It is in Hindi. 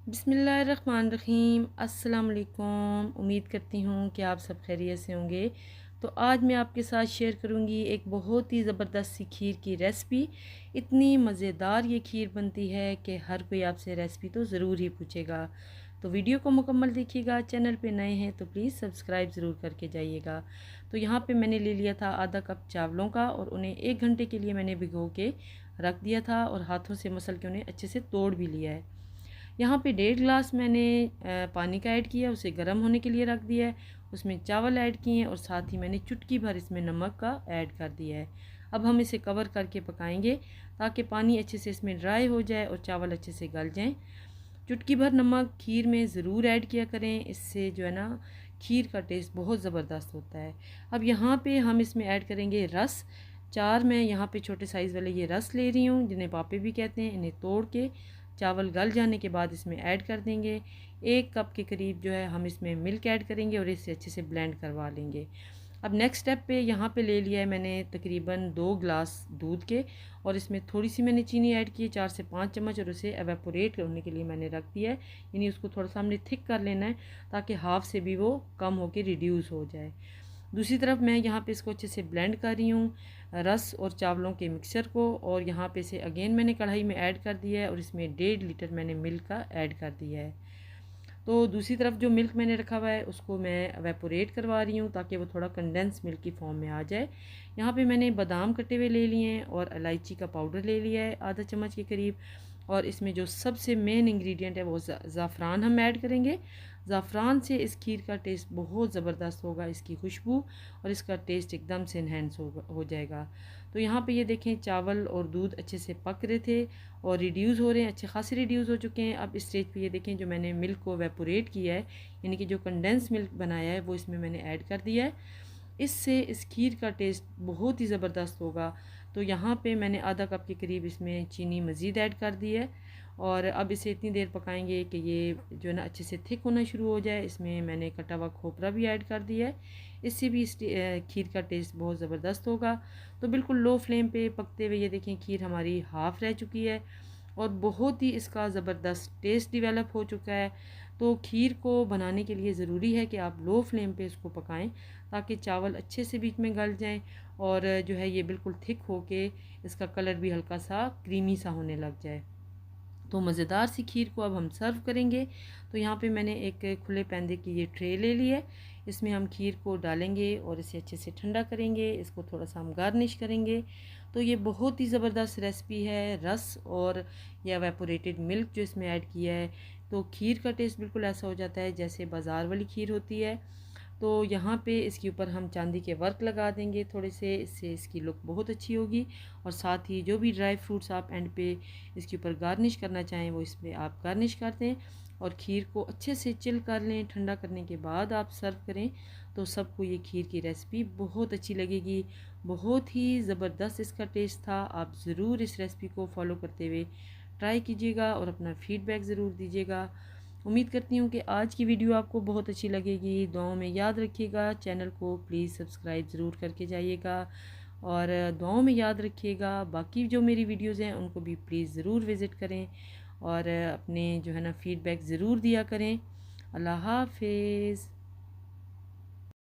बिस्मिल्लाहिर्रहमानिर्रहीम। अस्सलाम वालेकुम। उम्मीद करती हूँ कि आप सब खैरियत से होंगे। तो आज मैं आपके साथ शेयर करूँगी एक बहुत ही ज़बरदस्त सी खीर की रेसिपी। इतनी मज़ेदार ये खीर बनती है कि हर कोई आपसे रेसिपी तो ज़रूर ही पूछेगा। तो वीडियो को मुकम्मल देखिएगा। चैनल पे नए हैं तो प्लीज़ सब्सक्राइब ज़रूर करके जाइएगा। तो यहाँ पे मैंने ले लिया था आधा कप चावलों का और उन्हें 1 घंटे के लिए मैंने भिगो के रख दिया था और हाथों से मसल के उन्हें अच्छे से तोड़ भी लिया है। यहाँ पे 1.5 गिलास मैंने पानी का ऐड किया, उसे गर्म होने के लिए रख दिया है। उसमें चावल ऐड किए हैं और साथ ही मैंने चुटकी भर इसमें नमक का ऐड कर दिया है। अब हम इसे कवर करके पकाएंगे ताकि पानी अच्छे से इसमें ड्राई हो जाए और चावल अच्छे से गल जाएं। चुटकी भर नमक खीर में ज़रूर ऐड किया करें, इससे जो है ना खीर का टेस्ट बहुत ज़बरदस्त होता है। अब यहाँ पे हम इसमें ऐड करेंगे रस। 4 मैं यहाँ पे छोटे साइज़ वाले ये रस ले रही हूँ, जिन्हें पापे भी कहते हैं। इन्हें तोड़ के चावल गल जाने के बाद इसमें ऐड कर देंगे। 1 कप के करीब जो है हम इसमें मिल्क ऐड करेंगे और इसे अच्छे से ब्लेंड करवा लेंगे। अब नेक्स्ट स्टेप पे यहाँ पे ले लिया है मैंने तकरीबन 2 गिलास दूध के और इसमें थोड़ी सी मैंने चीनी ऐड की है, 4 से 5 चम्मच, और उसे एवेपोरेट करने के लिए मैंने रख दिया है। यानी उसको थोड़ा सा हमने थिक कर लेना है ताकि हाफ से भी वो कम होकर रिड्यूस हो जाए। दूसरी तरफ मैं यहाँ पे इसको अच्छे से ब्लेंड कर रही हूँ, रस और चावलों के मिक्सचर को, और यहाँ पे से अगेन मैंने कढ़ाई में ऐड कर दिया है और इसमें 1.5 लीटर मैंने मिल्क का ऐड कर दिया है। तो दूसरी तरफ जो मिल्क मैंने रखा हुआ है उसको मैं एवेपोरेट करवा रही हूँ ताकि वो थोड़ा कंडेंस मिल्क की फॉर्म में आ जाए। यहाँ पे मैंने बादाम कटे हुए ले लिए हैं और इलायची का पाउडर ले लिया है आधा चम्मच के करीब, और इसमें जो सबसे मेन इंग्रेडिएंट है वो ज़ाफ़रान हम ऐड करेंगे। ज़ाफ़रान से इस खीर का टेस्ट बहुत ज़बरदस्त होगा, इसकी खुशबू और इसका टेस्ट एकदम से इन्हेंस हो जाएगा। तो यहाँ पे ये देखें चावल और दूध अच्छे से पक रहे थे और रिड्यूस हो रहे हैं, अच्छे खासे रिड्यूस हो चुके हैं। अब इस स्टेज पे ये देखें जो मैंने मिल्क को वेपोरेट किया है, यानी कि जो कंडेंस मिल्क बनाया है, वो इसमें मैंने ऐड कर दिया है। इससे इस खीर का टेस्ट बहुत ही ज़बरदस्त होगा। तो यहाँ पे मैंने आधा कप के करीब इसमें चीनी मज़ीद ऐड कर दी है और अब इसे इतनी देर पकाएंगे कि ये जो है ना अच्छे से थिक होना शुरू हो जाए। इसमें मैंने कटा हुआ खोपरा भी ऐड कर दिया है, इससे भी इस खीर का टेस्ट बहुत ज़बरदस्त होगा। तो बिल्कुल लो फ्लेम पे पकते हुए ये देखें खीर हमारी हाफ़ रह चुकी है और बहुत ही इसका ज़बरदस्त टेस्ट डिवेलप हो चुका है। तो खीर को बनाने के लिए ज़रूरी है कि आप लो फ्लेम पे इसको पकाएं ताकि चावल अच्छे से बीच में गल जाएं और जो है ये बिल्कुल थिक हो के इसका कलर भी हल्का सा क्रीमी सा होने लग जाए। तो मज़ेदार सी खीर को अब हम सर्व करेंगे। तो यहाँ पे मैंने एक खुले पैंदे की ये ट्रे ले ली है, इसमें हम खीर को डालेंगे और इसे अच्छे से ठंडा करेंगे। इसको थोड़ा सा हम गार्निश करेंगे। तो ये बहुत ही ज़बरदस्त रेसिपी है। रस और या एवेपोरेटेड मिल्क जो इसमें ऐड किया है, तो खीर का टेस्ट बिल्कुल ऐसा हो जाता है जैसे बाज़ार वाली खीर होती है। तो यहाँ पे इसके ऊपर हम चांदी के वर्क लगा देंगे थोड़े से, इससे इसकी लुक बहुत अच्छी होगी। और साथ ही जो भी ड्राई फ्रूट्स आप एंड पे इसके ऊपर गार्निश करना चाहें वो इसमें आप गार्निश कर दें और खीर को अच्छे से चिल कर लें। ठंडा करने के बाद आप सर्व करें तो सबको ये खीर की रेसिपी बहुत अच्छी लगेगी। बहुत ही ज़बरदस्त इसका टेस्ट था। आप ज़रूर इस रेसिपी को फॉलो करते हुए ट्राई कीजिएगा और अपना फ़ीडबैक ज़रूर दीजिएगा। उम्मीद करती हूँ कि आज की वीडियो आपको बहुत अच्छी लगेगी। दुआओं में याद रखिएगा, चैनल को प्लीज़ सब्सक्राइब ज़रूर करके जाइएगा और दुआओं में याद रखिएगा। बाकी जो मेरी वीडियोज़ हैं उनको भी प्लीज़ ज़रूर विज़िट करें और अपने जो है ना फ़ीडबैक ज़रूर दिया करें। अल्लाह हाफ़िज़।